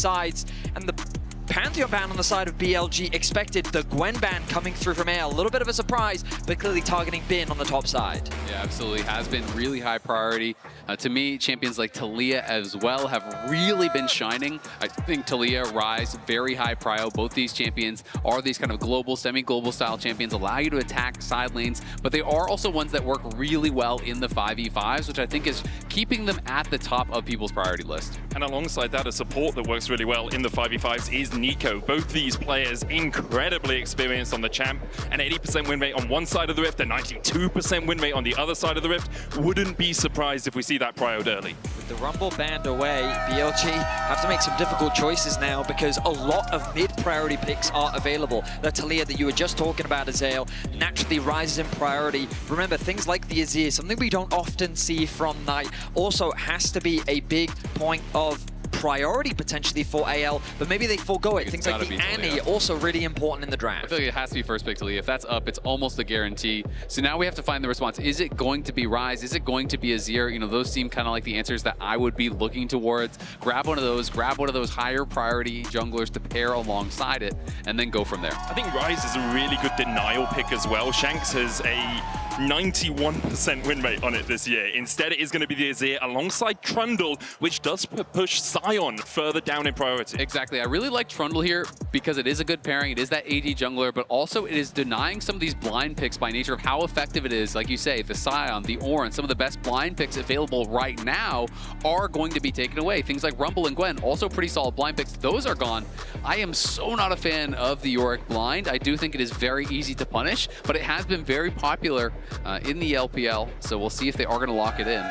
sides, and the Pantheon ban on the side of BLG expected. The Gwen ban coming through from AL, a little bit of a surprise, but clearly targeting Bin on the top side. Yeah, absolutely. Has been really high priority. To me, champions like Taliyah as well have really been shining. I think Taliyah, Rise, very high prio. Both these champions are these kind of global, semi-global style champions, allow you to attack side lanes, but they are also ones that work really well in the 5v5s, which I think is keeping them at the top of people's priority list. And alongside that, a support that works really well in the 5v5s is Neeko. Both these players incredibly experienced on the champ. An 80% win rate on one side of the rift, a 92% win rate on the other side of the rift. Wouldn't be surprised if we see that prioed early. With the Rumble banned away, BLG have to make some difficult choices now because a lot of mid-priority picks are available. The Taliyah that you were just talking about, Azael, naturally rises in priority. Remember, things like the Azir, something we don't often see from Knight, also has to be a big point of priority potentially for AL, but maybe they forego it. Things like the Annie also really important in the draft. I feel like it has to be first pick Taliyah. If that's up, it's almost a guarantee. So now we have to find the response. Is it going to be Rise? Is it going to be Azir? You know, those seem kind of like the answers that I would be looking towards. Grab one of those higher priority junglers to pair alongside it, and then go from there. I think Rise is a really good denial pick as well. Shanks has a 91% win rate on it this year. Instead, it is going to be the Azir alongside Trundle, which does push Sion further down in priority. Exactly. I really like Trundle here because it is a good pairing. It is that AD jungler, but also it is denying some of these blind picks by nature of how effective it is. Like you say, the Sion, the Orin, some of the best blind picks available right now are going to be taken away. Things like Rumble and Gwen, also pretty solid blind picks. Those are gone. I am so not a fan of the Yorick blind. I do think it is very easy to punish, but it has been very popular in the LPL, so we'll see if they are going to lock it in.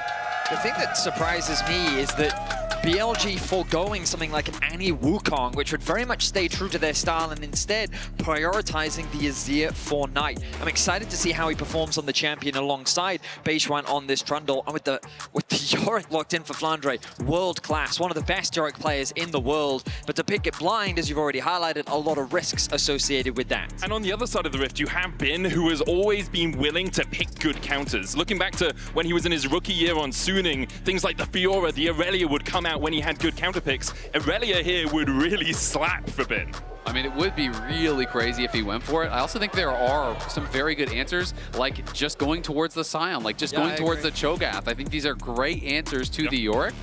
The thing that surprises me is that BLG foregoing something like an Annie Wukong, which would very much stay true to their style, and instead prioritizing the Azir for Knight. I'm excited to see how he performs on the champion alongside Beichuan on this Trundle, and with the Yorick locked in for Flandre, world class, one of the best Yorick players in the world. But to pick it blind, as you've already highlighted, a lot of risks associated with that. And on the other side of the rift, you have Bin, who has always been willing to pick good counters. Looking back to when he was in his rookie year on Suning, things like the Fiora, the Aurelia would come out when he had good counter picks. Aurelia here would really slap for Bin. I mean, it would be really crazy if he went for it. I also think there are some very good answers, like just going towards the Sion, like just going towards the Cho'Gath. I think these are great answers to the Yorick.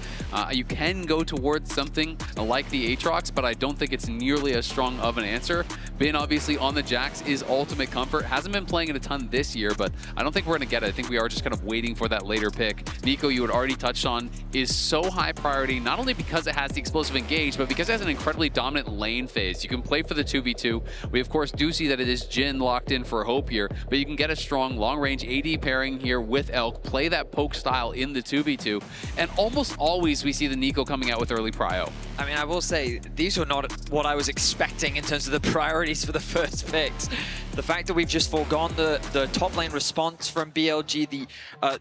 You can go towards something like the Aatrox, but I don't think it's nearly as strong of an answer. Bin, obviously, on the Jax is ultimate comfort. Hasn't been playing it a ton this year, but I don't think we're going to get it. I think we are just kind of waiting for that later pick. Neeko, you had already touched on, is so high priority, not only because it has the explosive engage, but because it has an incredibly dominant lane phase. You can play for the 2v2. We, of course, do see that it is Jhin locked in for Hope here, but you can get a strong long-range AD pairing here with Elk, play that poke style in the 2v2, and almost always we see the Neeko coming out with early prio. I mean, I will say, these were not what I was expecting in terms of the priorities for the first picks. The fact that we've just foregone the top lane response from BLG, the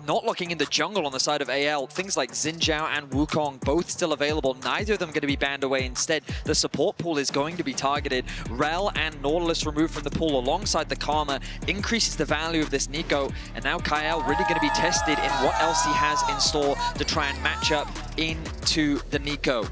not looking in the jungle on the side of AL, things like Xin Zhao and Wukong both still available. Neither of them going to be banned away. Instead, the support pool is going to be targeted. Rel and Nautilus removed from the pool alongside the Karma increases the value of this Neeko. And now Kael really going to be tested in what else he has in store to try and match up into the Neeko.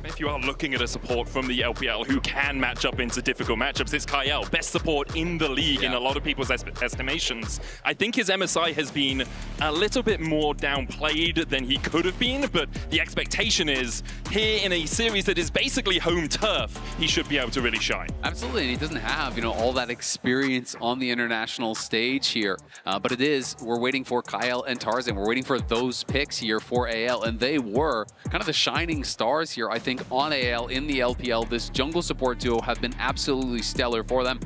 If you are looking at a support from the LPL who can match up into difficult matchups, it's Kael, best support in the league in a lot of people's estimations. I think his MSI has been a little bit more downplayed than he could have been, but the expectation is here in a series that is basically home turf, he should be able to really shine. Absolutely, and he doesn't have, all that experience on the international stage here, but it is, we're waiting for Kael and Tarzan. We're waiting for those picks here for AL, and they were kind of the shining stars here, I think, on AL in the LPL. This jungle support duo have been absolutely stellar for them.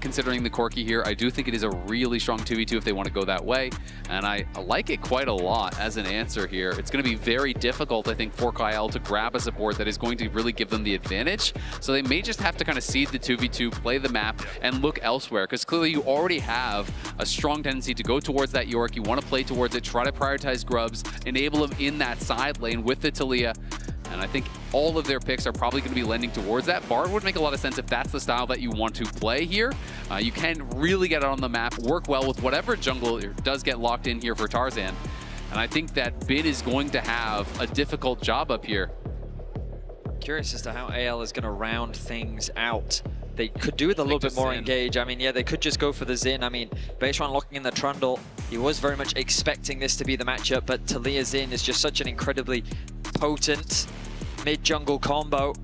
Considering the Corki here, I do think it is a really strong 2v2 if they want to go that way, and I like it quite a lot as an answer here. It's going to be very difficult, I think, for Kael to grab a support that is going to really give them the advantage, so they may just have to kind of seed the 2v2, play the map, and look elsewhere, because clearly you already have a strong tendency to go towards that Yorick. You want to play towards it, try to prioritize grubs, enable them in that side lane with the Taliyah. And I think all of their picks are probably going to be lending towards that. Bard would make a lot of sense if that's the style that you want to play here. You can really get it on the map, work well with whatever jungle does get locked in here for Tarzan. And I think that Bin is going to have a difficult job up here. curious as to how AL is going to round things out. They could do with a little bit more engage. I mean, yeah, they could just go for the Jhin. I mean, Beichuan locking in the Trundle. He was very much expecting this to be the matchup, but Taliyah Jhin is just such an incredibly potent mid-jungle combo.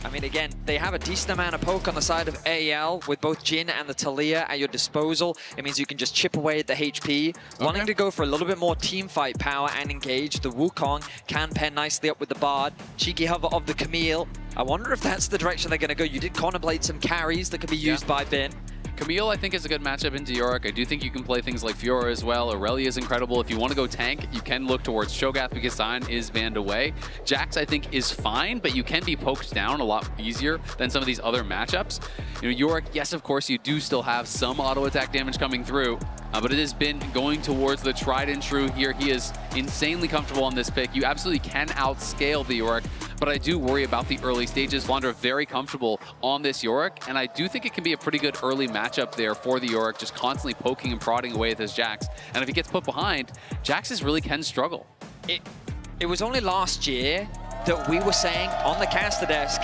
I mean, again, they have a decent amount of poke on the side of AL with both Jhin and the Taliyah at your disposal. It means you can just chip away at the HP. Wanting to go for a little bit more team fight power and engage, the Wukong can pair nicely up with the Bard. Cheeky hover of the Camille. I wonder if that's the direction they're going to go. You did contemplate some carries that could be used by Bin. Camille, I think, is a good matchup into Yorick. I do think you can play things like Fiora as well. Aurelia is incredible. If you want to go tank, you can look towards Cho'Gath because Sion is banned away. Jax, I think, is fine, but you can be poked down a lot easier than some of these other matchups. You know, Yorick, yes, of course, you do still have some auto attack damage coming through, but it has been going towards the tried and true here. He is insanely comfortable on this pick. You absolutely can outscale the Yorick, but I do worry about the early stages. Flandre very comfortable on this Yorick, and I do think it can be a pretty good early matchup there for the Yorick, just constantly poking and prodding away at his Jax. And if he gets put behind, Jax's really can struggle. It was only last year that we were saying on the caster desk,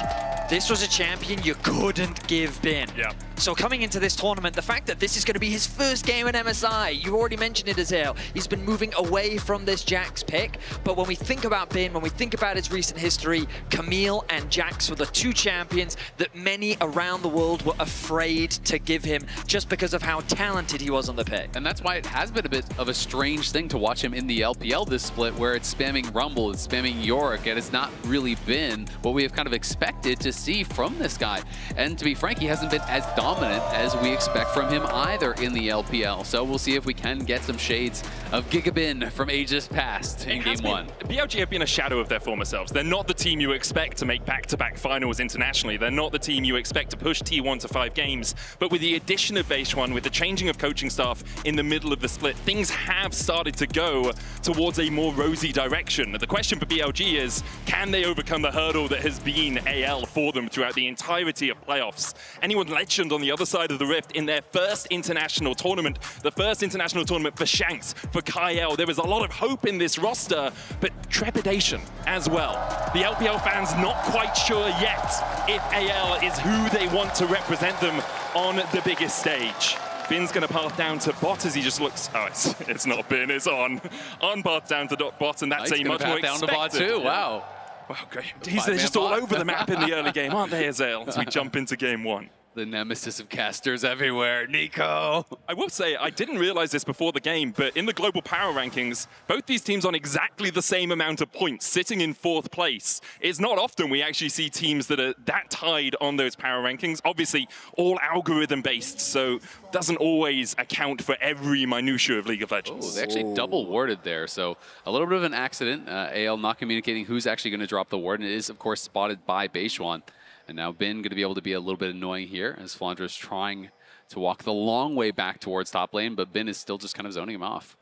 this was a champion you couldn't give Bin. Yeah. So coming into this tournament, the fact that this is going to be his first game in MSI, you already mentioned it, Azael. He's been moving away from this Jax pick, but when we think about Bin, when we think about his recent history, Camille and Jax were the two champions that many around the world were afraid to give him just because of how talented he was on the pick. And that's why it has been a bit of a strange thing to watch him in the LPL this split, where it's spamming Rumble, it's spamming Yorick, and it's not really been what we have kind of expected to see from this guy. And to be frank, he hasn't been as dominant as we expect from him either in the LPL. So we'll see if we can get some shades of Gigabin from ages past in Game 1. BLG have been a shadow of their former selves. They're not the team you expect to make back-to-back finals internationally. They're not the team you expect to push T1 to 5 games. But with the addition of Beichuan, with the changing of coaching staff in the middle of the split, things have started to go towards a more rosy direction. The question for BLG is, can they overcome the hurdle that has been AL for them throughout the entirety of playoffs? Anyone legend on the other side of the rift in their first international tournament, the first international tournament for Shanks, for Kael. There was a lot of hope in this roster, but trepidation as well. The LPL fans not quite sure yet if AL is who they want to represent them on the biggest stage. Bin's going to path down to bot as he just looks. Oh, it's not Bin, it's on. On path down to bot, and that's a much more expected. Down to bot too, wow. Wow, great. They're just all over the map in the early game, aren't they, Azael, as we jump into Game 1. The nemesis of casters everywhere, Neeko. I will say, I didn't realize this before the game, but in the global power rankings, both these teams on exactly the same amount of points, sitting in 4th place. It's not often we actually see teams that are that tied on those power rankings. Obviously, all algorithm-based, so doesn't always account for every minutiae of League of Legends. Oh, they actually double warded there, so a little bit of an accident. AL not communicating who's actually going to drop the ward, and it is, of course, spotted by Beichuan. And now Bin going to be able to be a little bit annoying here as Flandre is trying to walk the long way back towards top lane, but Bin is still just kind of zoning him off.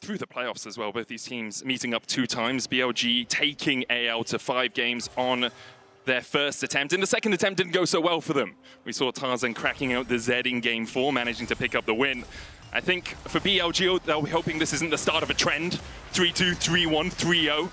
Through the playoffs as well, both these teams meeting up 2 times. BLG taking AL to 5 games on their first attempt. And the second attempt didn't go so well for them. We saw Tarzan cracking out the Z in Game 4, managing to pick up the win. I think for BLG, they'll be hoping this isn't the start of a trend. 3-2, 3-1, 3-0.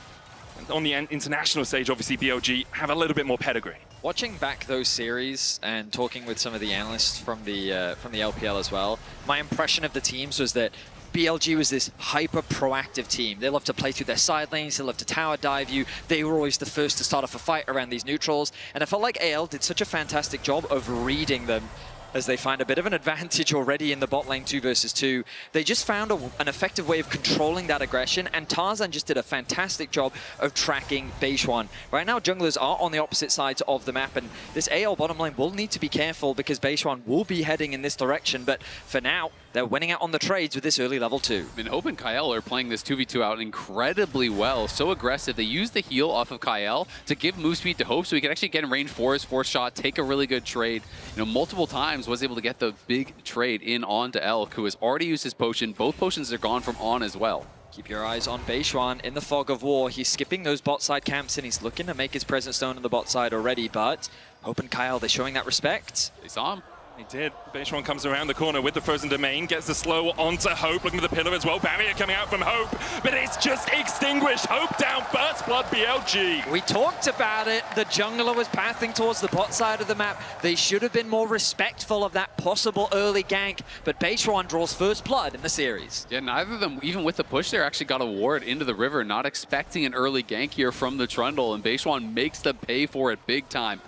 On the international stage, obviously, BLG have a little bit more pedigree. Watching back those series and talking with some of the analysts from the LPL as well, my impression of the teams was that BLG was this hyper-proactive team. They love to play through their side lanes, they love to tower dive you. They were always the first to start off a fight around these neutrals. And I felt like AL did such a fantastic job of reading them as they find a bit of an advantage already in the bot lane 2 versus 2. They just found an effective way of controlling that aggression, and Tarzan just did a fantastic job of tracking Beichuan. Right now, junglers are on the opposite sides of the map, and this AL bottom lane will need to be careful because Beichuan will be heading in this direction, but for now, they're winning out on the trades with this early level 2. I mean, Hope and Kael are playing this 2v2 out incredibly well, so aggressive. They use the heal off of Kael to give move speed to Hope so he can actually get in range for his 4th shot, take a really good trade. You know, multiple times was able to get the big trade in onto Elk, who has already used his potion. Both potions are gone from On as well. Keep your eyes on Beichuan in the fog of war. He's skipping those bot side camps and he's looking to make his presence known on the bot side already, but Hope and Kael, they're showing that respect. They saw him. He did. Beichuan comes around the corner with the frozen domain, gets the slow onto Hope, looking for the pillar as well. Barrier coming out from Hope, but it's just extinguished. Hope down, first blood BLG. We talked about it. The jungler was pathing towards the bot side of the map. They should have been more respectful of that possible early gank, but Beichuan draws first blood in the series. Yeah, neither of them, even with the push there, actually got a ward into the river, not expecting an early gank here from the Trundle, and Beichuan makes them pay for it big time.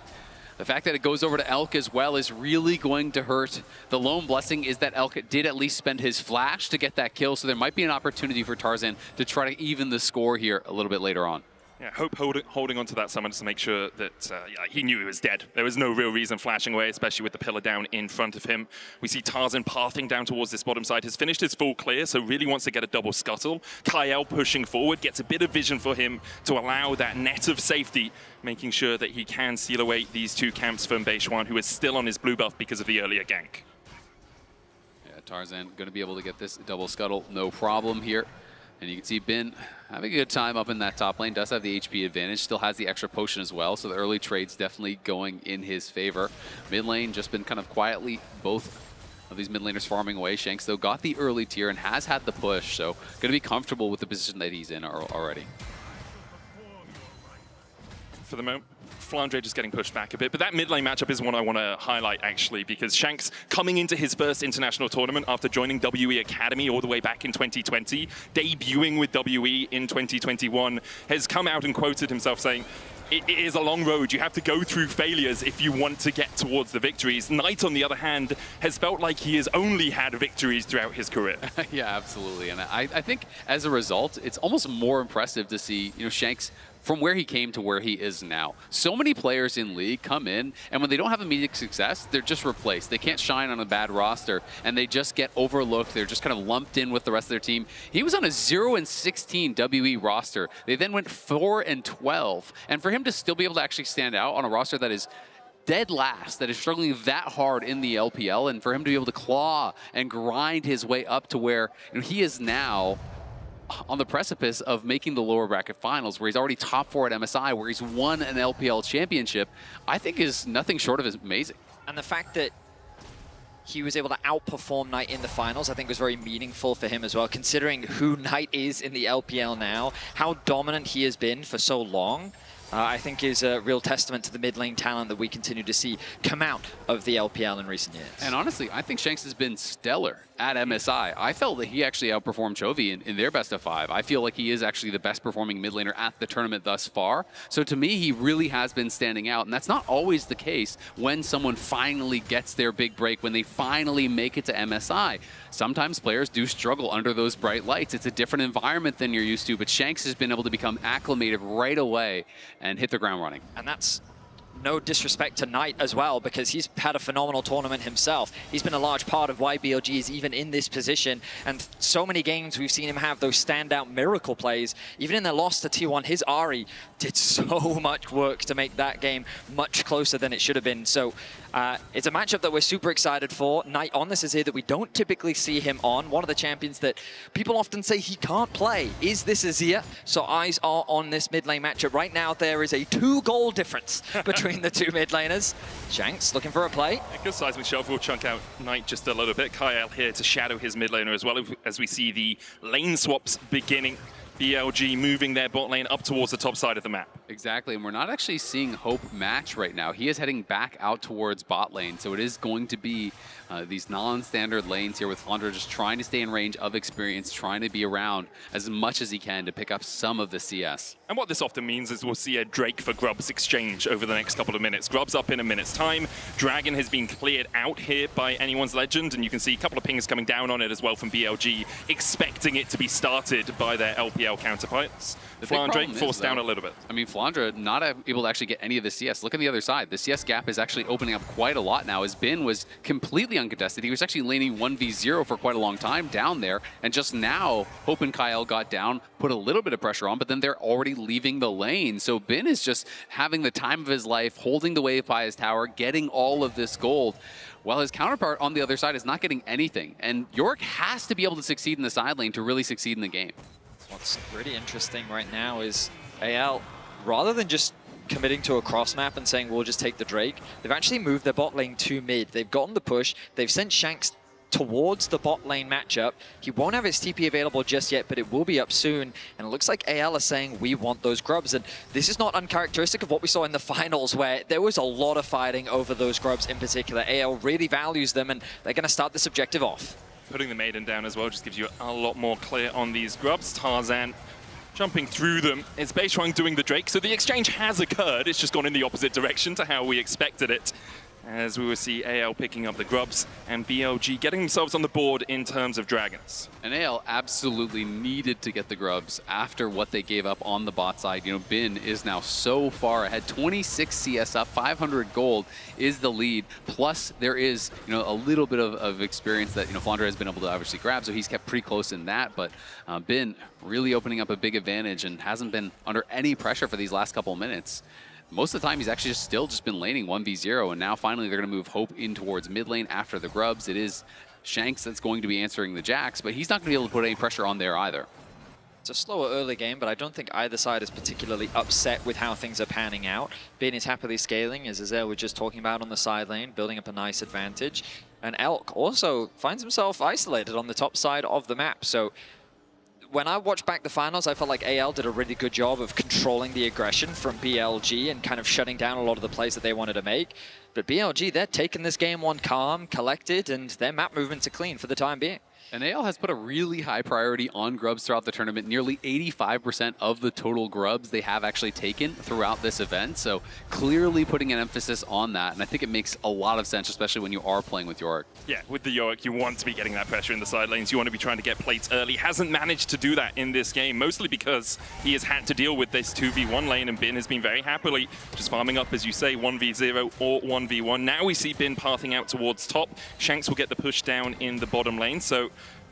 The fact that it goes over to Elk as well is really going to hurt. The lone blessing is that Elk did at least spend his flash to get that kill, so there might be an opportunity for Tarzan to try to even the score here a little bit later on. Yeah, Hope holding onto that summon to make sure that he knew he was dead. There was no real reason flashing away, especially with the pillar down in front of him. We see Tarzan pathing down towards this bottom side. Has finished his full clear, so really wants to get a double scuttle. Kael pushing forward, gets a bit of vision for him to allow that net of safety, making sure that he can seal away these two camps from Beichuan, who is still on his blue buff because of the earlier gank. Yeah, Tarzan going to be able to get this double scuttle, no problem here. And you can see Bin having a good time up in that top lane, does have the HP advantage, still has the extra potion as well, so the early trade's definitely going in his favor. Mid lane just been kind of quietly, both of these mid laners farming away. Shanks, though, got the early tier and has had the push, so going to be comfortable with the position that he's in already. For the moment, Flandre just getting pushed back a bit, but that mid lane matchup is one I want to highlight actually, because Shanks coming into his first international tournament after joining WE Academy all the way back in 2020, debuting with WE in 2021, has come out and quoted himself saying, it is a long road. You have to go through failures if you want to get towards the victories. Knight, on the other hand, has felt like he has only had victories throughout his career. Yeah, absolutely. And I think as a result, it's almost more impressive to see, Shanks from where he came to where he is now. So many players in League come in, and when they don't have immediate success, they're just replaced. They can't shine on a bad roster, and they just get overlooked. They're just kind of lumped in with the rest of their team. He was on a 0-16 WE roster. They then went 4-12. And for him to still be able to actually stand out on a roster that is dead last, that is struggling that hard in the LPL, and for him to be able to claw and grind his way up to where he is now on the precipice of making the lower bracket finals, where he's already top 4 at MSI, where he's won an LPL championship, I think is nothing short of amazing. And the fact that he was able to outperform Knight in the finals, I think was very meaningful for him as well, considering who Knight is in the LPL now, how dominant he has been for so long. I think is a real testament to the mid lane talent that we continue to see come out of the LPL in recent years. And honestly, I think Shanks has been stellar at MSI. I felt that he actually outperformed Chovy in their best of 5. I feel like he is actually the best performing mid laner at the tournament thus far. So to me, he really has been standing out. And that's not always the case when someone finally gets their big break, when they finally make it to MSI. Sometimes players do struggle under those bright lights. It's a different environment than you're used to, but Shanks has been able to become acclimated right away and hit the ground running. And that's no disrespect to Knight as well, because he's had a phenomenal tournament himself. He's been a large part of why BLG is even in this position, and so many games we've seen him have those standout miracle plays. Even in their loss to T1, his Ahri did so much work to make that game much closer than it should have been. So it's a matchup that we're super excited for. Knight on this is here that we don't typically see him on. One of the champions that people often say he can't play is this Azir. So eyes are on this mid lane matchup. Right now there is a 2-goal difference between the two mid laners. Shanks looking for a play. A good seismic shove will chunk out Knight just a little bit. Kael here to shadow his mid laner as well, as we see the lane swaps beginning. BLG moving their bot lane up towards the top side of the map. Exactly, and we're not actually seeing Hope match right now. He is heading back out towards bot lane, so it is going to be these non-standard lanes here with Flandre just trying to stay in range of experience, trying to be around as much as he can to pick up some of the CS. And what this often means is we'll see a Drake for Grubs exchange over the next couple of minutes. Grubs up in a minute's time. Dragon has been cleared out here by anyone's legend, and you can see a couple of pings coming down on it as well from BLG, expecting it to be started by their LPL counterparts. Flandre forced down a little bit. I mean, Flandre not able to actually get any of the CS. Look on the other side. The CS gap is actually opening up quite a lot now, as Bin was completely uncontested. He was actually laning 1v0 for quite a long time down there, and just now Hope and Kael got down, put a little bit of pressure on, but then they're already leaving the lane. So Bin is just having the time of his life, holding the wave by his tower, getting all of this gold, while his counterpart on the other side is not getting anything. And Yorick has to be able to succeed in the side lane to really succeed in the game. What's really interesting right now is AL, rather than just committing to a cross map and saying, we'll just take the Drake. They've actually moved their bot lane to mid. They've gotten the push. They've sent Shanks towards the bot lane matchup. He won't have his TP available just yet, but it will be up soon. And it looks like AL is saying, we want those grubs. And this is not uncharacteristic of what we saw in the finals, where there was a lot of fighting over those grubs in particular. AL really values them, and they're going to start this objective off. Putting the Maiden down as well just gives you a lot more clear on these grubs. Tarzan jumping through them. It's Beichuan doing the Drake, so the exchange has occurred. It's just gone in the opposite direction to how we expected it. As we will see AL picking up the grubs and BLG getting themselves on the board in terms of dragons. And AL absolutely needed to get the grubs after what they gave up on the bot side. You know, Bin is now so far ahead. 26 CS up, 500 gold is the lead. Plus, there is, you know, a little bit of experience that, you know, Flandre has been able to obviously grab, so he's kept pretty close in that. But Bin really opening up a big advantage and hasn't been under any pressure for these last couple of minutes. Most of the time, he's actually still just been laning 1v0, and now finally they're going to move Hope in towards mid lane after the grubs. It is Shanks that's going to be answering the Jax, but he's not going to be able to put any pressure on there either. It's a slower early game, but I don't think either side is particularly upset with how things are panning out. Bin is happily scaling, as Azael was just talking about on the side lane, building up a nice advantage. And Elk also finds himself isolated on the top side of the map, so when I watched back the finals, I felt like AL did a really good job of controlling the aggression from BLG and kind of shutting down a lot of the plays that they wanted to make. But BLG, they're taking this game one calm, collected, and their map movements are clean for the time being. And AL has put a really high priority on grubs throughout the tournament. Nearly 85% of the total grubs they have actually taken throughout this event. So clearly putting an emphasis on that. And I think it makes a lot of sense, especially when you are playing with Yorick. Yeah, with the Yorick, you want to be getting that pressure in the side lanes. You want to be trying to get plates early. Hasn't managed to do that in this game, mostly because he has had to deal with this 2v1 lane, and Bin has been very happily just farming up, as you say, 1v0 or 1v1. Now we see Bin pathing out towards top. Shanks will get the push down in the bottom lane. So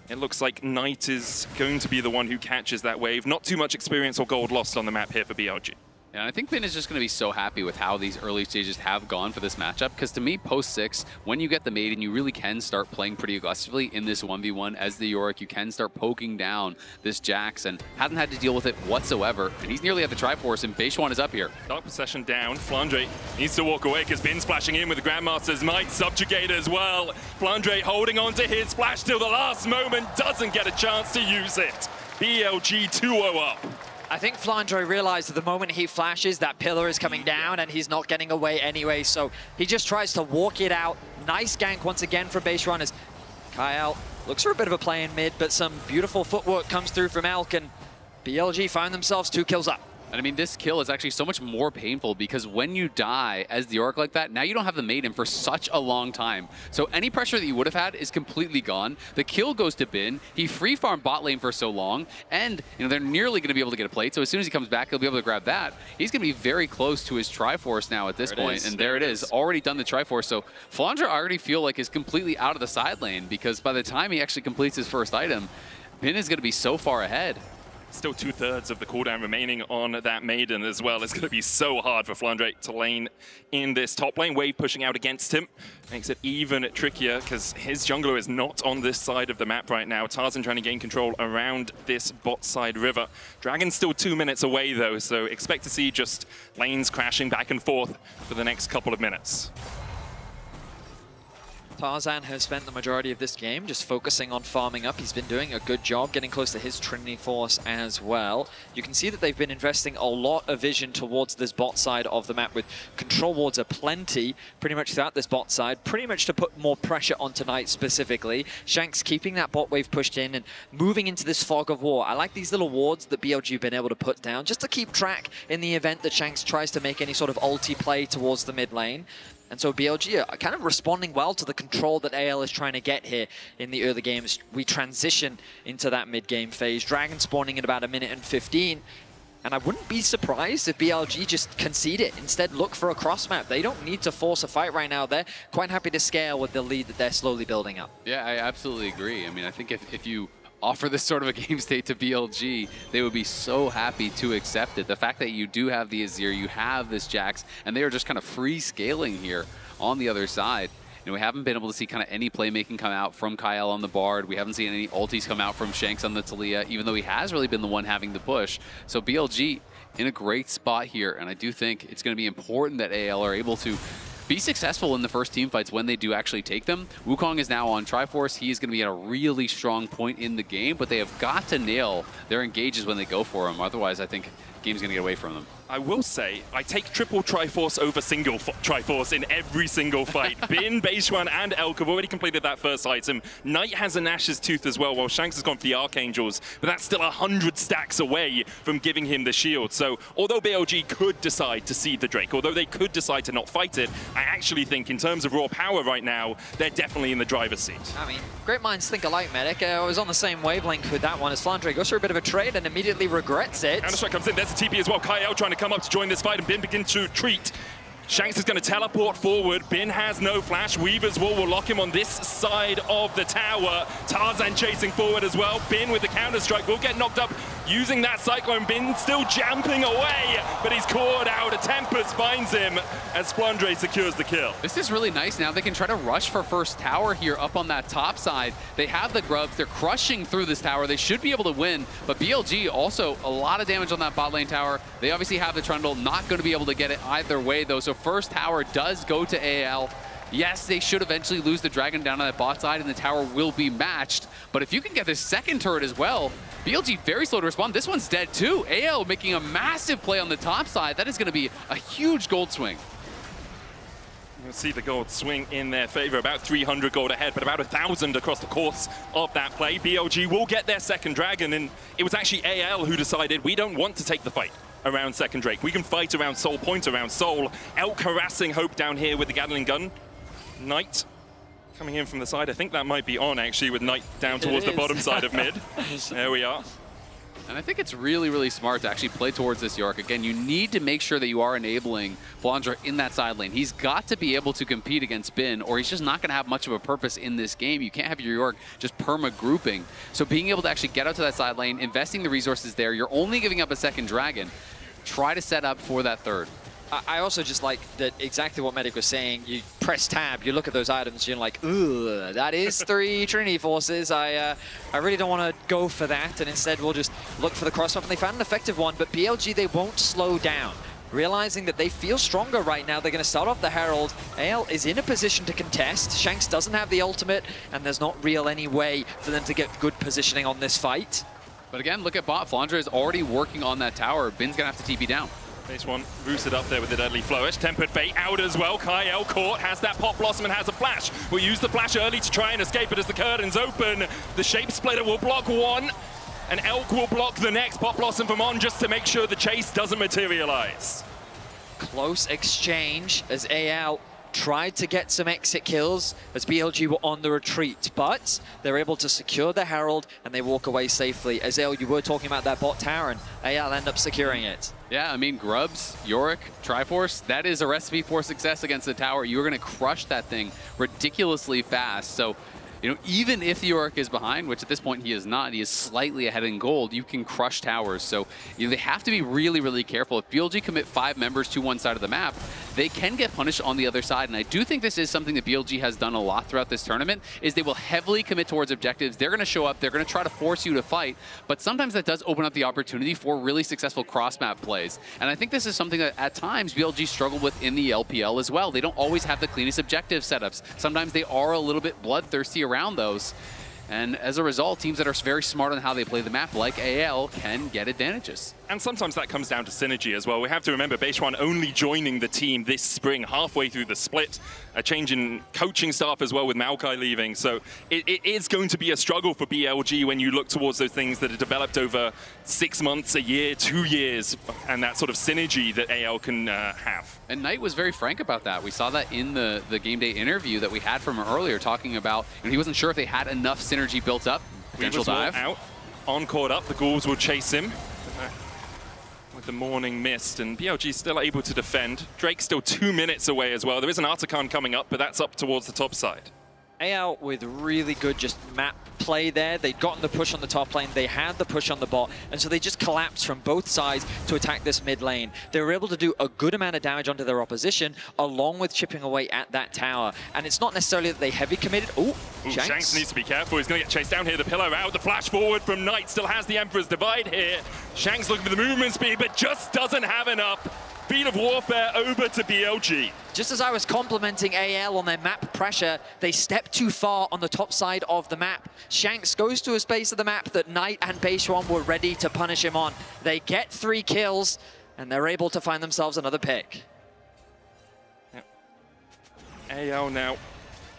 it looks like Knight is going to be the one who catches that wave. Not too much experience or gold lost on the map here for BLG. And I think Bin is just going to be so happy with how these early stages have gone for this matchup, because to me, post-6, when you get the Maiden, you really can start playing pretty aggressively in this 1v1 as the Yorick. You can start poking down this Jax, and hasn't had to deal with it whatsoever. And he's nearly at the Triforce, and Beichuan is up here. Dark Possession down. Flandre needs to walk away because Bin splashing in with the Grandmaster's Might. Subjugate as well. Flandre holding on to his splash till the last moment. Doesn't get a chance to use it. BLG 2-0 up. I think Flandre realized that the moment he flashes, that pillar is coming down and he's not getting away anyway, so he just tries to walk it out. Nice gank once again from Beichuan as Kael looks for a bit of a play in mid, but some beautiful footwork comes through from Elk, and BLG find themselves 2 kills up. And I mean, this kill is actually so much more painful because when you die as the Yorick like that, now you don't have the Maiden for such a long time. So any pressure that you would have had is completely gone. The kill goes to Bin. He free farmed bot lane for so long, and you know they're nearly going to be able to get a plate. So as soon as he comes back, he'll be able to grab that. He's going to be very close to his Triforce now at this point, and there it is. Already done the Triforce. So Flandre I already feel like is completely out of the side lane, because by the time he actually completes his first item, Bin is going to be so far ahead. Still 2/3 of the cooldown remaining on that Maiden as well. It's going to be so hard for Flandre to lane in this top lane. Wave pushing out against him makes it even trickier because his jungler is not on this side of the map right now. Tarzan trying to gain control around this bot side river. Dragon's still 2 minutes away though, so expect to see just lanes crashing back and forth for the next couple of minutes. Tarzan has spent the majority of this game just focusing on farming up. He's been doing a good job getting close to his Trinity Force as well. You can see that they've been investing a lot of vision towards this bot side of the map with control wards aplenty pretty much throughout this bot side, pretty much to put more pressure onto Knight specifically. Shanks keeping that bot wave pushed in and moving into this fog of war. I like these little wards that BLG have been able to put down just to keep track in the event that Shanks tries to make any sort of ulti play towards the mid lane. And so BLG are kind of responding well to the control that AL is trying to get here in the early games. We transition into that mid-game phase. Dragon spawning in about 1 minute and 15. And I wouldn't be surprised if BLG just concede it. Instead, look for a cross map. They don't need to force a fight right now. They're quite happy to scale with the lead that they're slowly building up. Yeah, I absolutely agree. I mean, I think if you offer this sort of a game state to BLG, they would be so happy to accept it. The fact that you do have the Azir, you have this Jax, and they are just kind of free scaling here on the other side. And we haven't been able to see kind of any playmaking come out from Kael on the Bard. We haven't seen any ultis come out from Shanks on the Taliyah, even though he has really been the one having the push. So BLG in a great spot here, and I do think it's going to be important that AL are able to be successful in the first team fights when they do actually take them. Wukong is now on Triforce. He is going to be at a really strong point in the game, but they have got to nail their engages when they go for him. Otherwise, I think the game's going to get away from them. I will say, I take triple Triforce over single Triforce in every single fight. Bin, Beichuan, and Elk have already completed that first item. Knight has a Nash's Tooth as well, while Shanks has gone for the Archangels, but that's still 100 stacks away from giving him the shield. So, although BLG could decide to seed the Drake, although they could decide to not fight it, I actually think in terms of raw power right now, they're definitely in the driver's seat. I mean, great minds think alike, Medic. I was on the same wavelength with that one as Flandre goes for a bit of a trade and immediately regrets it. Counter-strike comes in, there's a TP as well. Kael trying to come up to join this fight, and Bin begins to retreat. Shanks is going to teleport forward. Bin has no flash. Weaver's Wall will lock him on this side of the tower. Tarzan chasing forward as well. Bin with the counter-strike will get knocked up using that Cyclone. Bin still jumping away, but he's caught out. A Tempest finds him as Flandre secures the kill. This is really nice. Now they can try to rush for first tower here up on that top side. They have the grubs. They're crushing through this tower. They should be able to win, but BLG also a lot of damage on that bot lane tower. They obviously have the Trundle. Not going to be able to get it either way, though, so first tower does go to AL. Yes, they should eventually lose the dragon down on that bot side, and the tower will be matched. But if you can get this second turret as well, BLG very slow to respond. This one's dead too. AL making a massive play on the top side. That is going to be a huge gold swing. You'll see the gold swing in their favor, about 300 gold ahead, but about 1,000 across the course of that play. BLG will get their second dragon, and it was actually AL who decided we don't want to take the fight around second Drake. We can fight around Soul, point around Soul. Elk harassing Hope down here with the Gatling gun. Knight coming in from the side. I think that might be on, actually, with Knight down towards the bottom side of mid. There we are. And I think it's really, really smart to actually play towards this Yorick. Again, you need to make sure that you are enabling Flandre in that side lane. He's got to be able to compete against Bin, or he's just not going to have much of a purpose in this game. You can't have your Yorick just perma-grouping. So being able to actually get out to that side lane, investing the resources there, you're only giving up a second dragon. Try to set up for that third. I also just like that exactly what Medic was saying. You press tab, you look at those items, you're like, ugh, that is 3 Trinity Forces. I really don't want to go for that, and instead we'll just look for the cross-up, and they found an effective one, but BLG, they won't slow down. Realizing that they feel stronger right now, they're going to start off the Herald. AL is in a position to contest. Shanks doesn't have the ultimate, and there's not really any way for them to get good positioning on this fight. But again, look at bot. Flandre is already working on that tower. Bin's going to have to TP down. Beichuan rooted up there with the Deadly Flourish. Tempered Bait out as well. Kael caught, has that Pop Blossom and has a flash. Will use the flash early to try and escape, but as the curtains open, the Shape Splitter will block one, and Elk will block the next. Pop Blossom from on just to make sure the chase doesn't materialize. Close exchange as AL tried to get some exit kills as BLG were on the retreat, but they're able to secure the Herald and they walk away safely. Azael, you were talking about that bot tower, and AL end up securing it. Yeah, I mean, Grubs, Yorick, Triforce, that is a recipe for success against the tower. You're going to crush that thing ridiculously fast. So, you know, even if Yorick is behind, which at this point he is not, he is slightly ahead in gold, you can crush towers. So, you know, they have to be really, really careful. If BLG commit 5 members to one side of the map, they can get punished on the other side. And I do think this is something that BLG has done a lot throughout this tournament, is they will heavily commit towards objectives. They're going to show up, they're going to try to force you to fight, but sometimes that does open up the opportunity for really successful cross-map plays. And I think this is something that at times BLG struggle with in the LPL as well. They don't always have the cleanest objective setups. Sometimes they are a little bit bloodthirsty around those. And as a result, teams that are very smart on how they play the map, like AL, can get advantages. And sometimes that comes down to synergy as well. We have to remember Beichuan only joining the team this spring, halfway through the split. A change in coaching staff as well with Maokai leaving. So it is going to be a struggle for BLG when you look towards those things that are developed over 6 months, a year, 2 years, and that sort of synergy that AL can have. And Knight was very frank about that. We saw that in the game day interview that we had from him earlier, talking about, you know, he wasn't sure if they had enough synergy built up. Potential dive. Out, on caught up, the Ghouls will chase him with the morning mist, and BLG still able to defend. Drake's still 2 minutes away as well. There is an Artican coming up, but that's up towards the top side. AL with really good just map play there. They'd gotten the push on the top lane, they had the push on the bot, and so they just collapsed from both sides to attack this mid lane. They were able to do a good amount of damage onto their opposition, along with chipping away at that tower. And it's not necessarily that they heavy committed. Ooh, Shanks needs to be careful. He's going to get chased down here. The pillar out. The flash forward from Knight still has the Emperor's Divide here. Shanks looking for the movement speed, but just doesn't have enough. Beat of Warfare over to BLG. Just as I was complimenting AL on their map pressure, they stepped too far on the top side of the map. Shanks goes to a space of the map that Knight and Beichuan were ready to punish him on. They get 3 kills, and they're able to find themselves another pick. Yep. AL now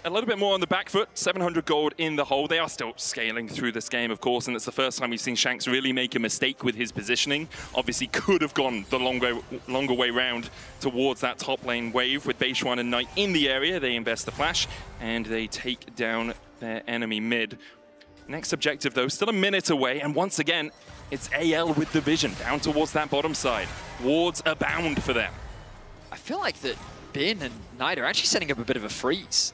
a little bit more on the back foot, 700 gold in the hole. They are still scaling through this game, of course, and it's the first time we've seen Shanks really make a mistake with his positioning. Obviously could have gone the longer way round towards that top lane wave with Beichuan and Knight in the area. They invest the flash, and they take down their enemy mid. Next objective, though, still a minute away, and once again, it's AL with the vision down towards that bottom side. Wards abound for them. I feel like that Bin and Knight are actually setting up a bit of a freeze.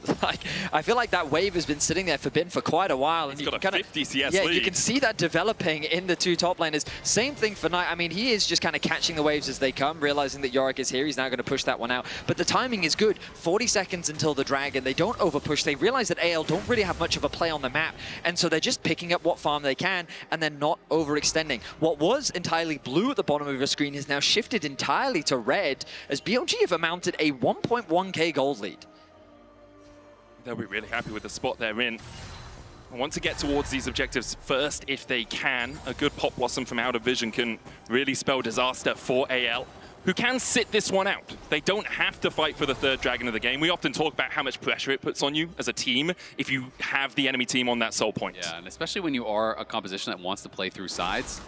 I feel like that wave has been sitting there for Bin for quite a while. And he's got a 50 CS lead. You can see that developing in the 2 top laners. Same thing for Knight. I mean, he is just kind of catching the waves as they come, realizing that Yorick is here. He's now going to push that one out. But the timing is good. 40 seconds until the dragon. They don't overpush. They realize that AL don't really have much of a play on the map. And so they're just picking up what farm they can and then not overextending. What was entirely blue at the bottom of your screen is now shifted entirely to red as BLG have amounted a 1.1k gold lead. They'll be really happy with the spot they're in. I want to get towards these objectives first if they can. A good Pop Blossom from out of vision can really spell disaster for AL, who can sit this one out. They don't have to fight for the 3rd dragon of the game. We often talk about how much pressure it puts on you as a team if you have the enemy team on that sole point. Yeah, and especially when you are a composition that wants to play through sides,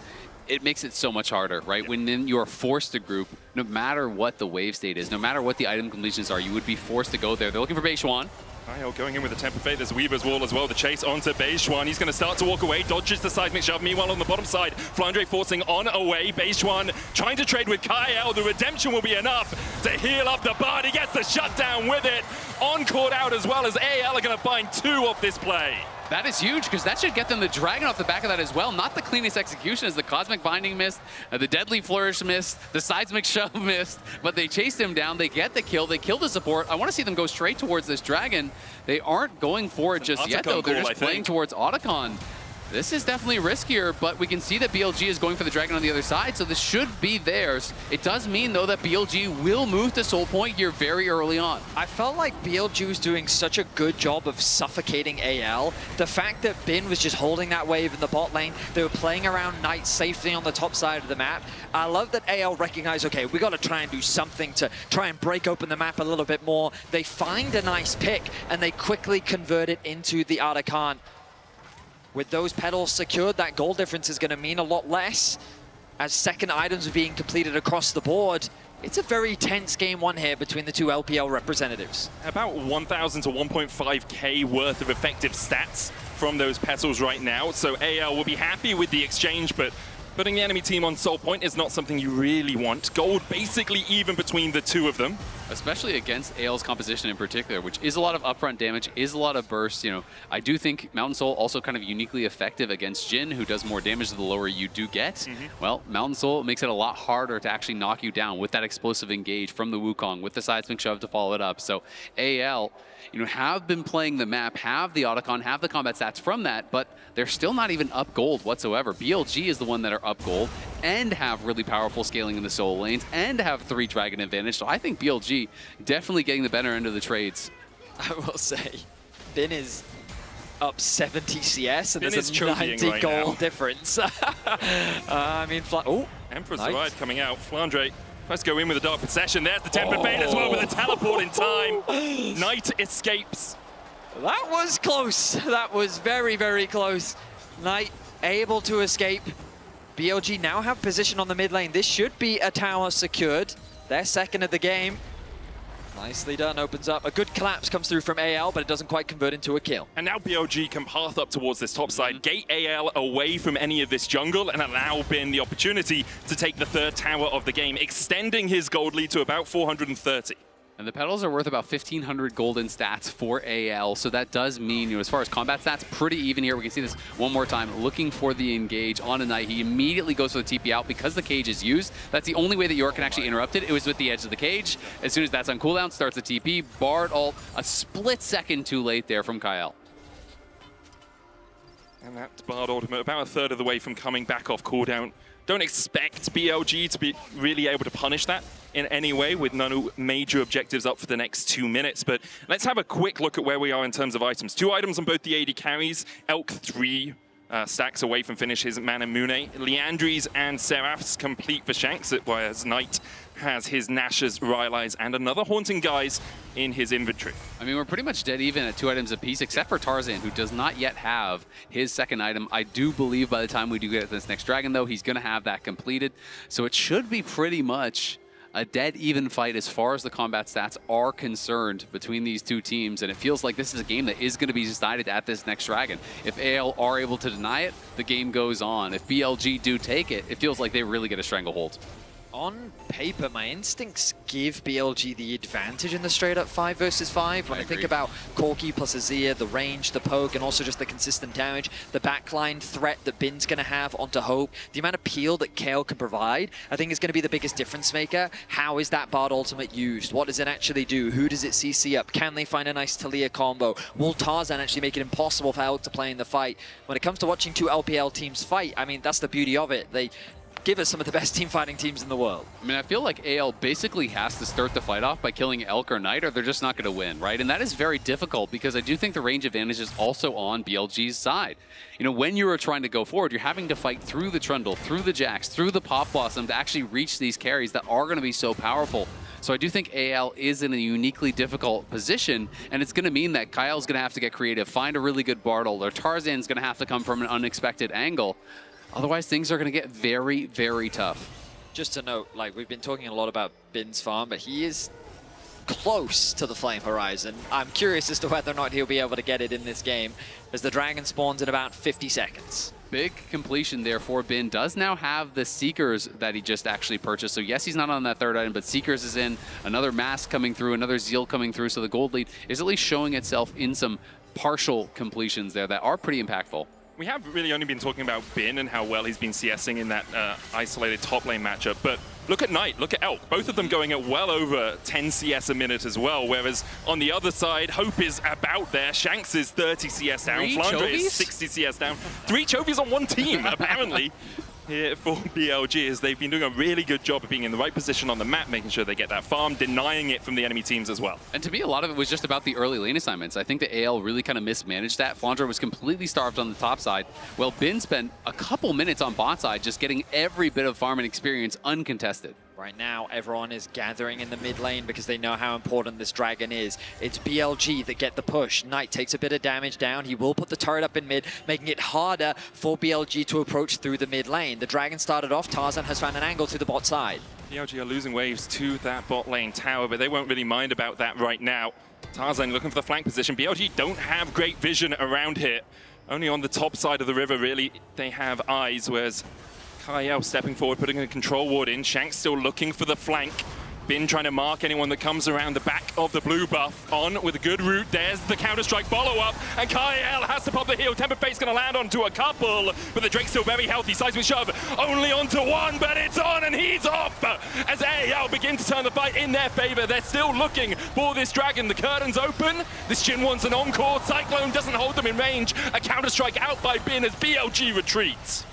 it makes it so much harder, right? Yep. When then you are forced to group, no matter what the wave state is, no matter what the item completions are, you would be forced to go there. They're looking for Beichuan. Kael going in with the Temper Fate. There's Weaver's Wall as well. The chase onto Beichuan. He's going to start to walk away. Dodges the seismic shove. Meanwhile, on the bottom side, Flandre forcing on away. Beichuan trying to trade with Kael. The redemption will be enough to heal up the Bard. He gets the shutdown with it. On-court out as well as AL are going to find 2 off this play. That is huge, because that should get them the dragon off the back of that as well. Not the cleanest execution as the Cosmic Binding missed, the Deadly Flourish missed, the Seismic Shove missed, but they chased him down, they get the kill, they kill the support. I want to see them go straight towards this dragon. They aren't going for it just yet, though. They're just playing towards Otacon. This is definitely riskier, but we can see that BLG is going for the dragon on the other side, so this should be theirs. It does mean, though, that BLG will move to Soul Point here very early on. I felt like BLG was doing such a good job of suffocating AL. The fact that Bin was just holding that wave in the bot lane, they were playing around Knight safely on the top side of the map. I love that AL recognized, okay, we got to try and do something to try and break open the map a little bit more. They find a nice pick, and they quickly convert it into the Otacon. With those petals secured, that goal difference is going to mean a lot less as second items are being completed across the board. It's a very tense game 1 here between the 2 LPL representatives. About 1,000 to 1.5k worth of effective stats from those petals right now. So AL will be happy with the exchange, but putting the enemy team on Soul Point is not something you really want. Gold basically even between the 2 of them. Especially against AL's composition in particular, which is a lot of upfront damage, is a lot of bursts. You know, I do think Mountain Soul also kind of uniquely effective against Jhin, who does more damage the lower you do get. Well, Mountain Soul makes it a lot harder to actually knock you down with that explosive engage from the Wukong, with the seismic shove to follow it up. So AL, you know, have been playing the map, have the Otacon, have the combat stats from that, but they're still not even up gold whatsoever. BLG is the one that are up gold and have really powerful scaling in the soul lanes and have 3 dragon advantage. So I think BLG definitely getting the better end of the trades. I will say, Bin is up 70 CS and Bin there's a 90 right goal difference. I mean, Emperor's Divide coming out. Flandre, let's go in with a Dark Possession. There's the Tempered Fate as well with a teleport in time. Knight escapes. That was close. That was very, very close. Knight able to escape. BLG now have position on the mid lane. This should be a tower secured. They're second of the game. Nicely done, opens up. A good collapse comes through from AL, but it doesn't quite convert into a kill. And now BLG can path up towards this top side, gate AL away from any of this jungle, and allow Bin the opportunity to take the 3rd tower of the game, extending his gold lead to about 430. And the petals are worth about 1,500 golden stats for AL, so that does mean, as far as combat stats, pretty even here. We can see this one more time. Looking for the engage on a Knight. He immediately goes for the TP out because the cage is used. That's the only way that Yorick can actually interrupt it. It was with the edge of the cage. As soon as that's on cooldown, starts the TP. Bard ult, a split second too late there from Kael. And that Bard ultimate about a third of the way from coming back off cooldown. Don't expect BLG to be really able to punish that in any way with no major objectives up for the next 2 minutes. But let's have a quick look at where we are in terms of items. 2 items on both the AD carries. Elk 3 stacks away from finish his Mana Mune. Leandri's and Seraph's complete for Shanks, whereas Knight has his Nash's, Rylai's, and another Haunting Guise in his inventory. I mean, we're pretty much dead even at 2 items apiece, except for Tarzan, who does not yet have his second item. I do believe by the time we do get this next dragon, though, he's going to have that completed. So it should be pretty much a dead even fight as far as the combat stats are concerned between these two teams, and it feels like this is a game that is going to be decided at this next dragon. If AL are able to deny it, the game goes on. If BLG do take it, it feels like they really get a stranglehold. On paper, my instincts give BLG the advantage in the straight-up 5 versus 5. When I think about Corki plus Azir, the range, the poke, and also just the consistent damage, the backline threat that Bin's going to have onto Hope, the amount of peel that Kael can provide, I think is going to be the biggest difference maker. How is that Bard ultimate used? What does it actually do? Who does it CC up? Can they find a nice Taliyah combo? Will Tarzan actually make it impossible for Elk to play in the fight? When it comes to watching 2 LPL teams fight, I mean, that's the beauty of it. They give us some of the best team fighting teams in the world. I mean, I feel like AL basically has to start the fight off by killing Elk or Knight, or they're just not going to win, right? And that is very difficult because I do think the range advantage is also on BLG's side. You know, when you are trying to go forward, you're having to fight through the Trundle, through the Jax, through the Pop Blossom to actually reach these carries that are going to be so powerful. So I do think AL is in a uniquely difficult position, and it's going to mean that Kyle's going to have to get creative, find a really good Bard ult, or Tarzan's going to have to come from an unexpected angle. Otherwise, things are going to get very, very tough. Just to note, like, we've been talking a lot about Bin's farm, but he is close to the Flame Horizon. I'm curious as to whether or not he'll be able to get it in this game, as the dragon spawns in about 50 seconds. Big completion there for Bin. Does now have the Seekers that he just actually purchased. So yes, he's not on that third item, but Seekers is in. Another Mask coming through, another Zeal coming through. So the gold lead is at least showing itself in some partial completions there that are pretty impactful. We have really only been talking about Bin and how well he's been CSing in that isolated top lane matchup, but look at Knight, look at Elk, both of them going at well over 10 CS a minute as well, whereas on the other side, Hope is about there, Shanks is 30 CS down, Flandre is 60 CS down. 3 Chovies on one team, apparently. Here for BLG, as they've been doing a really good job of being in the right position on the map, making sure they get that farm, denying it from the enemy teams as well. And to me, a lot of it was just about the early lane assignments. I think the AL really kind of mismanaged that. Flandre was completely starved on the top side, while Bin spent a couple minutes on bot side just getting every bit of farming experience uncontested. Right now, everyone is gathering in the mid lane because they know how important this dragon is. It's BLG that get the push. Knight takes a bit of damage down. He will put the turret up in mid, making it harder for BLG to approach through the mid lane. The dragon started off. Tarzan has found an angle to the bot side. BLG are losing waves to that bot lane tower, but they won't really mind about that right now. Tarzan looking for the flank position. BLG don't have great vision around here. Only on the top side of the river, really, they have eyes, whereas Kael stepping forward, putting a control ward in. Shanks still looking for the flank. Bin trying to mark anyone that comes around the back of the blue buff. On with a good route. There's the Counter-Strike follow-up. And Kael has to pop the heal. Tempered Fate's going to land onto a couple. But the Drake's still very healthy. Seismic shove only onto one, but it's on and he's off. As AL begin to turn the fight in their favor. They're still looking for this dragon. The curtain's open. This Jhin wants an encore. Cyclone doesn't hold them in range. A Counter-Strike out by Bin as BLG retreats.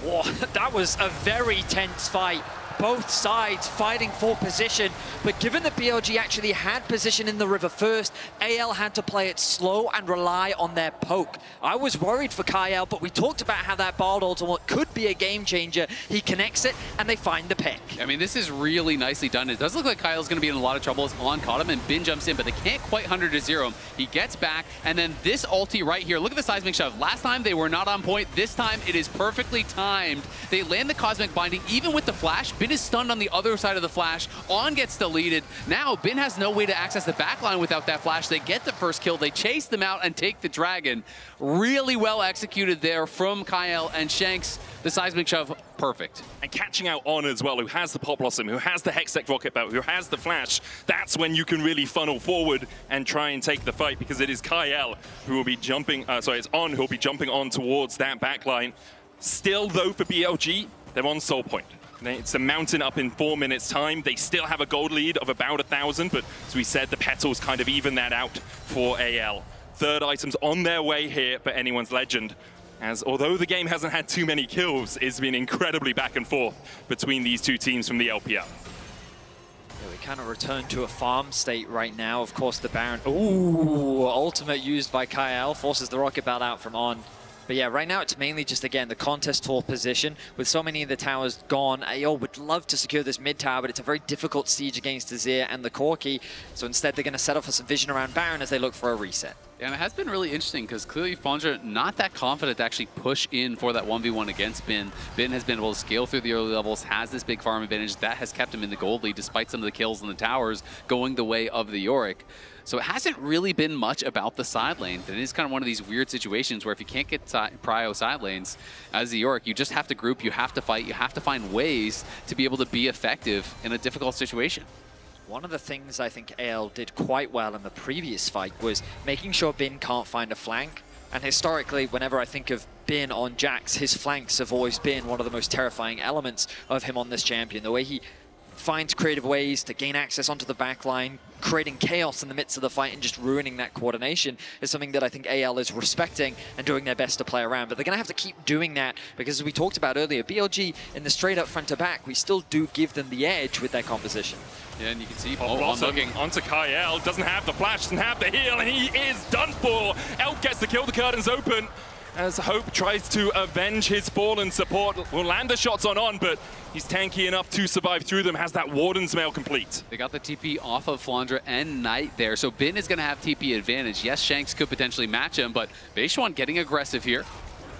Whoa, that was a very tense fight. Both sides fighting for position, but given that BLG actually had position in the river first, AL had to play it slow and rely on their poke. I was worried for Kael, but we talked about how that Bard ultimate could be a game changer. He connects it, and they find the pick. I mean, this is really nicely done. It does look like Kyle's going to be in a lot of trouble as On caught him, and Bin jumps in, but they can't quite 100-0 him. He gets back, and then this ulti right here, look at the seismic shove. Last time, they were not on point. This time, it is perfectly timed. They land the Cosmic Binding, even with the flash. Bin Bin is stunned on the other side of the flash. On gets deleted. Now Bin has no way to access the backline without that flash. They get the first kill. They chase them out and take the dragon. Really well executed there from Kael and Shanks. The seismic shove, perfect. And catching out On as well, who has the Pop Blossom, who has the Hextech Rocket Belt, who has the Flash. That's when you can really funnel forward and try and take the fight, because it is Kael who will be jumping, it's On who will be jumping on towards that backline. Still though for BLG, they're on Soul Point. It's a mountain up in 4 minutes time. They still have a gold lead of about 1,000, but as we said, the Petals kind of even that out for AL. Third items on their way here for Anyone's Legend. As although the game hasn't had too many kills, it's been incredibly back and forth between these two teams from the LPL. Yeah, we kind of return to a farm state right now. Of course, the Baron, ooh, ultimate used by Kael, forces the Rocket Belt out from On. But yeah, right now it's mainly just, again, the contest for position. With so many of the towers gone, AO would love to secure this mid tower, but it's a very difficult siege against Azir and the Corki. So instead, they're going to settle for some vision around Baron as they look for a reset. Yeah, and it has been really interesting because clearly Flandre not that confident to actually push in for that 1v1 against Bin. Bin has been able to scale through the early levels, has this big farm advantage. That has kept him in the gold lead despite some of the kills in the towers going the way of the Yorick. So it hasn't really been much about the side lanes. And it is kind of one of these weird situations where if you can't get prio side lanes as the Yorick, you just have to group, you have to fight, you have to find ways to be able to be effective in a difficult situation. One of the things I think AL did quite well in the previous fight was making sure Bin can't find a flank. And historically, whenever I think of Bin on Jax, his flanks have always been one of the most terrifying elements of him on this champion. The way he finds creative ways to gain access onto the backline, creating chaos in the midst of the fight and just ruining that coordination is something that I think AL is respecting and doing their best to play around. But they're going to have to keep doing that because, as we talked about earlier, BLG in the straight up front to back, we still do give them the edge with their composition. Yeah, and you can see looking onto Kael, doesn't have the flash, doesn't have the heal, and he is done for. Elk gets the kill, the curtains open. As Hope tries to avenge his fallen support, will land the shots on, but he's tanky enough to survive through them, has that Warden's Mail complete. They got the TP off of Flandre and Knight there, so Bin is going to have TP advantage. Yes, Shanks could potentially match him, but Beichuan getting aggressive here.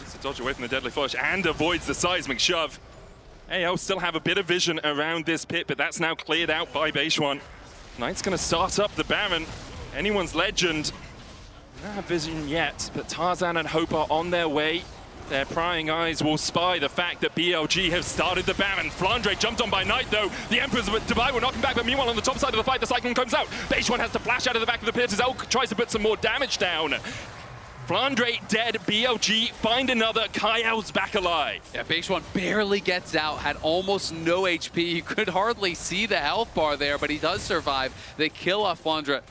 It's a dodge away from the Deadly Flush and avoids the seismic shove. AL still have a bit of vision around this pit, but that's now cleared out by Beichuan. Knight's going to start up the Baron. Anyone's Legend. Not have vision yet, but Tarzan and Hope are on their way. Their prying eyes will spy the fact that BLG have started the Baron. Flandre jumped on by Knight though. The Emperor's Dubai will knock him back, but meanwhile on the top side of the fight, the Cyclone comes out. Beichuan has to flash out of the back of the pit as Elk tries to put some more damage down. Flandre dead, BLG find another, Kael's back alive. Yeah, Beichuan barely gets out, had almost no HP. You could hardly see the health bar there, but he does survive. They kill off Flandre.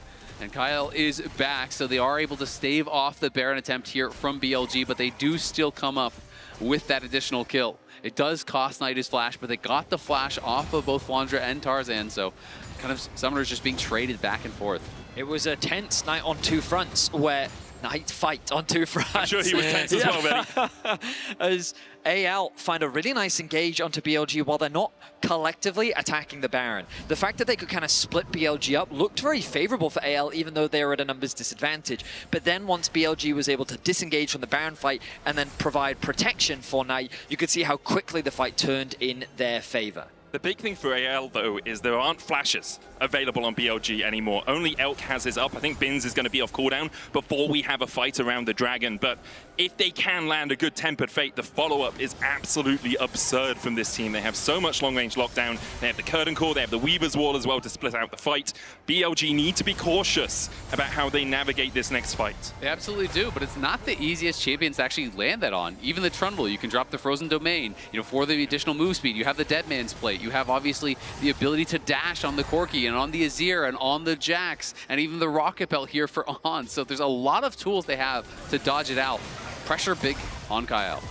And Kael is back, so they are able to stave off the Baron attempt here from BLG, but they do still come up with that additional kill. It does cost Knight his flash, but they got the flash off of both Flandre and Tarzan, so kind of Summoners just being traded back and forth. It was a tense night on two fronts where Knight fight on two fronts. I'm sure he was tense as well, Betty. As AL find a really nice engage onto BLG while they're not collectively attacking the Baron. The fact that they could kind of split BLG up looked very favorable for AL, even though they were at a numbers disadvantage. But then once BLG was able to disengage from the Baron fight and then provide protection for Knight, you could see how quickly the fight turned in their favor. The big thing for AL, though, is there aren't flashes available on BLG anymore. Only Elk has his up. I think Binz is going to be off cooldown before we have a fight around the Dragon. But if they can land a good Tempered Fate, the follow-up is absolutely absurd from this team. They have so much long-range lockdown. They have the Curtain Core, they have the Weaver's Wall as well to split out the fight. BLG need to be cautious about how they navigate this next fight. They absolutely do, but it's not the easiest champions to actually land that on. Even the Trundle, you can drop the Frozen Domain. You know, for the additional move speed, you have the Dead Man's Plate. You have obviously the ability to dash on the Corki and on the Azir and on the Jax and even the Rocket Belt here for On. So there's a lot of tools they have to dodge it out. Pressure big on Kael.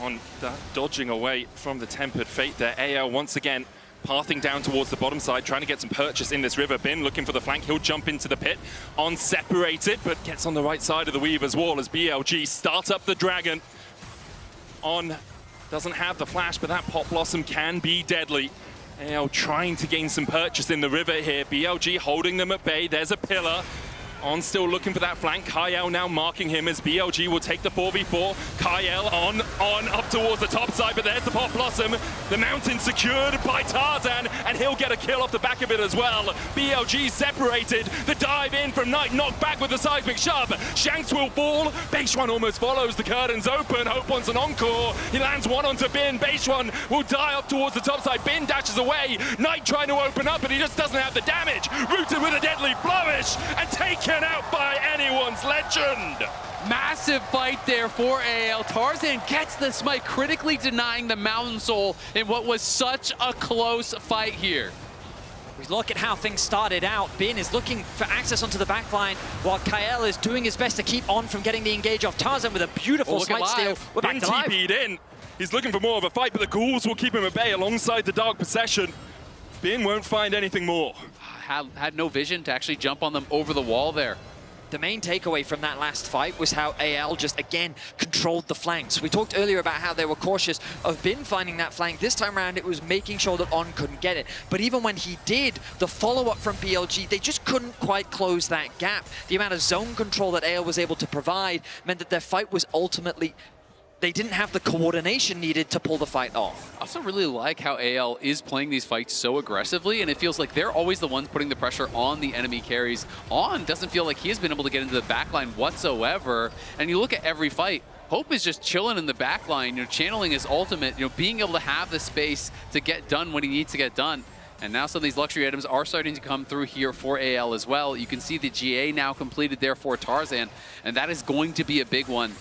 On dodging away from the Tempered Fate there, AL once again pathing down towards the bottom side, trying to get some purchase in this river. Bin looking for the flank, he'll jump into the pit. On separated, but gets on the right side of the Weaver's Wall as BLG start up the Dragon. On doesn't have the flash, but that Pop Blossom can be deadly. AL trying to gain some purchase in the river here. BLG holding them at bay. There's a pillar. On still looking for that flank. Kael now marking him as BLG will take the 4v4. Kael on up towards the top side, but there's the Pop Blossom. The mountain secured by Tarzan, and he'll get a kill off the back of it as well. BLG separated. The dive in from Knight, knocked back with the seismic shove. Shanks will fall. Beichuan almost follows. The curtains open. Hope wants an encore. He lands one onto Bin. Beichuan will die up towards the top side. Bin dashes away. Knight trying to open up, but he just doesn't have the damage. Rooted with a deadly flourish and taken out by anyone's legend. Massive fight there for AL. Tarzan gets the smite, critically denying the Mountain Soul in what was such a close fight here. We look at how things started out. Bin is looking for access onto the backline, while Kael is doing his best to keep on from getting the engage off Tarzan with a beautiful smite steal. We're back to live. TP'd in. He's looking for more of a fight, but the ghouls will keep him at bay alongside the Dark Possession. Bin won't find anything more. Had no vision to actually jump on them over the wall there. The main takeaway from that last fight was how AL just, again, controlled the flanks. We talked earlier about how they were cautious of Bin finding that flank. This time around, it was making sure that On couldn't get it. But even when he did, the follow-up from BLG, they just couldn't quite close that gap. The amount of zone control that AL was able to provide meant that their fight was ultimately... They didn't have the coordination needed to pull the fight off. I also really like how AL is playing these fights so aggressively, and it feels like they're always the ones putting the pressure on the enemy carries. On doesn't feel like he has been able to get into the backline whatsoever. And you look at every fight, Hope is just chilling in the backline, channeling his ultimate, being able to have the space to get done when he needs to get done. And now some of these luxury items are starting to come through here for AL as well. You can see the GA now completed there for Tarzan, and that is going to be a big one.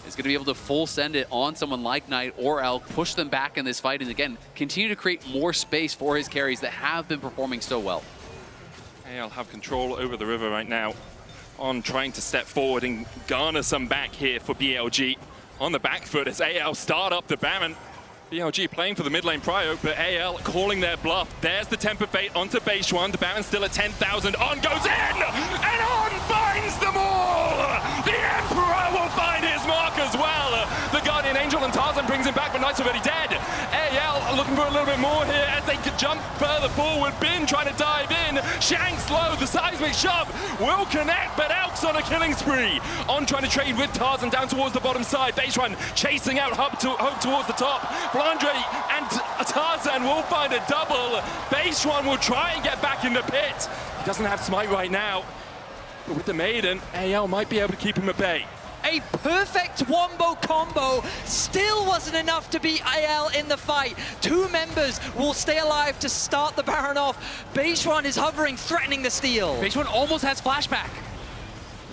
Is going to be able to full send it on someone like Knight or Elk, push them back in this fight, and again, continue to create more space for his carries that have been performing so well. AL have control over the river right now. On trying to step forward and garner some back here for BLG. On the back foot as AL start up the Baron. BLG playing for the mid lane prio, but AL calling their bluff. There's the Temper Fate onto Beichuan. The Baron's still at 10,000. On goes in! And On finds them all! The Emperor will find his mark as well. The Guardian Angel and Tarzan brings him back, but Knight's already dead. AL looking for a little bit more here as they could jump further forward. Bin trying to dive in. Shanks low. The seismic shove will connect, but Elk's on a killing spree. On trying to trade with Tarzan down towards the bottom side. Beichuan chasing out Hope towards the top. Flandre and Tarzan will find a double. Beichuan will try and get back in the pit. He doesn't have smite right now, but with the Maiden, AL might be able to keep him at bay. A perfect wombo combo still wasn't enough to beat AL in the fight. Two members will stay alive to start the Baron off. Beichuan is hovering, threatening the steal. Beichuan almost has flashback.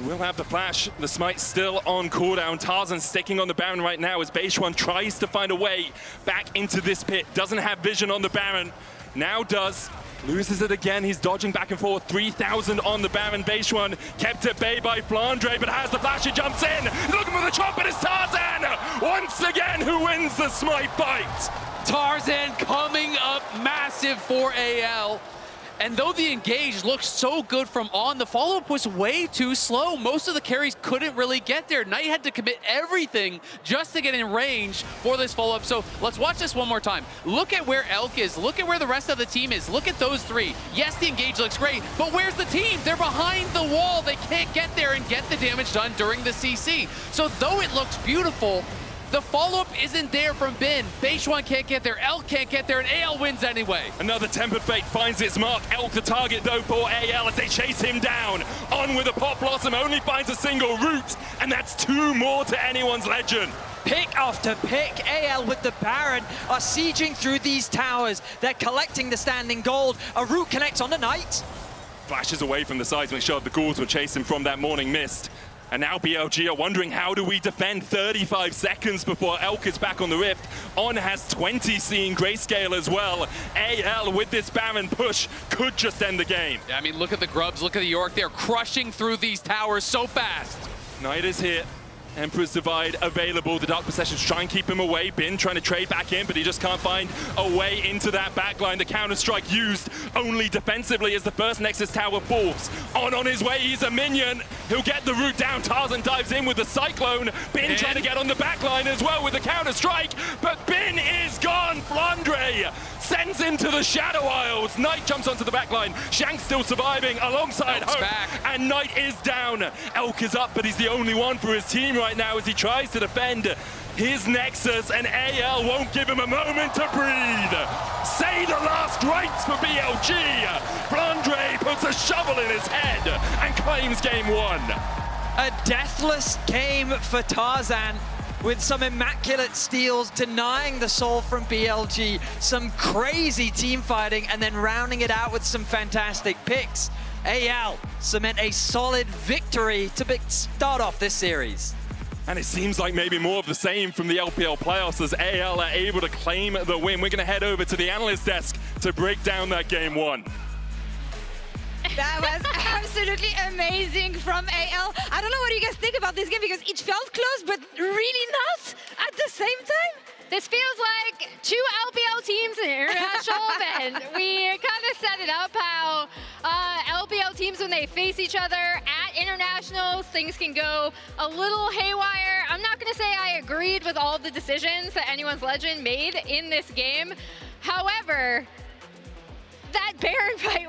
We'll have the flash. The smite still on cooldown. Tarzan sticking on the Baron right now as Beichuan tries to find a way back into this pit. Doesn't have vision on the Baron. Now does. Loses it again. He's dodging back and forth. 3,000 on the Baron. Beichuan kept at bay by Flandre, but has the flash. He jumps in. Looking for the chop, but it's Tarzan once again who wins the smite fight. Tarzan coming up massive for AL. And though the engage looked so good from On, the follow-up was way too slow. Most of the carries couldn't really get there. Knight had to commit everything just to get in range for this follow-up. So let's watch this one more time. Look at where Elk is. Look at where the rest of the team is. Look at those three. Yes, the engage looks great, but where's the team? They're behind the wall. They can't get there and get the damage done during the CC. So though it looks beautiful, the follow-up isn't there from Bin. Beichuan can't get there, Elk can't get there, and AL wins anyway. Another Tempered Fate finds its mark. Elk the target though for AL as they chase him down. On with a Pop Blossom, only finds a single root, and that's two more to anyone's legend. Pick after pick, AL with the Baron are sieging through these towers. They're collecting the standing gold. A root connects on the Knight. Flashes away from the seismic shot. The ghouls will chase him from that morning mist. And now BLG are wondering, how do we defend 35 seconds before Elk is back on the rift? On has 20, seeing Grayscale as well. AL with this Baron push could just end the game. Yeah, I mean, look at the Grubs, look at the Yorick. They're crushing through these towers so fast. Knight is here. Emperor's Divide available. The Dark Possessions try and keep him away. Bin trying to trade back in, but he just can't find a way into that backline. The counter-strike used only defensively as the first Nexus tower falls. On his way, he's a minion. He'll get the root down. Tarzan dives in with the Cyclone. Bin trying to get on the backline as well with the counter-strike, but Bin is gone. Flandre sends into the Shadow Isles. Knight jumps onto the back line. Shanks still surviving alongside Elk's Hope. back. And Knight is down. Elk is up, but he's the only one for his team right now as he tries to defend his Nexus, and AL won't give him a moment to breathe. Say the last rites for BLG. Flandre puts a shovel in his head and claims game 1. A deathless game for Tarzan, with some immaculate steals denying the soul from BLG, some crazy team fighting, and then rounding it out with some fantastic picks. AL cement a solid victory to start off this series. And it seems like maybe more of the same from the LPL playoffs as AL are able to claim the win. We're going to head over to the analyst desk to break down that game 1. That was absolutely amazing from AL. I don't know what you guys think about this game because it felt close, but really not at the same time. This feels like 2 LPL teams in international event. We kind of set it up how LPL teams, when they face each other at internationals, things can go a little haywire. I'm not going to say I agreed with all of the decisions that Anyone's Legend made in this game. However, that Baron fight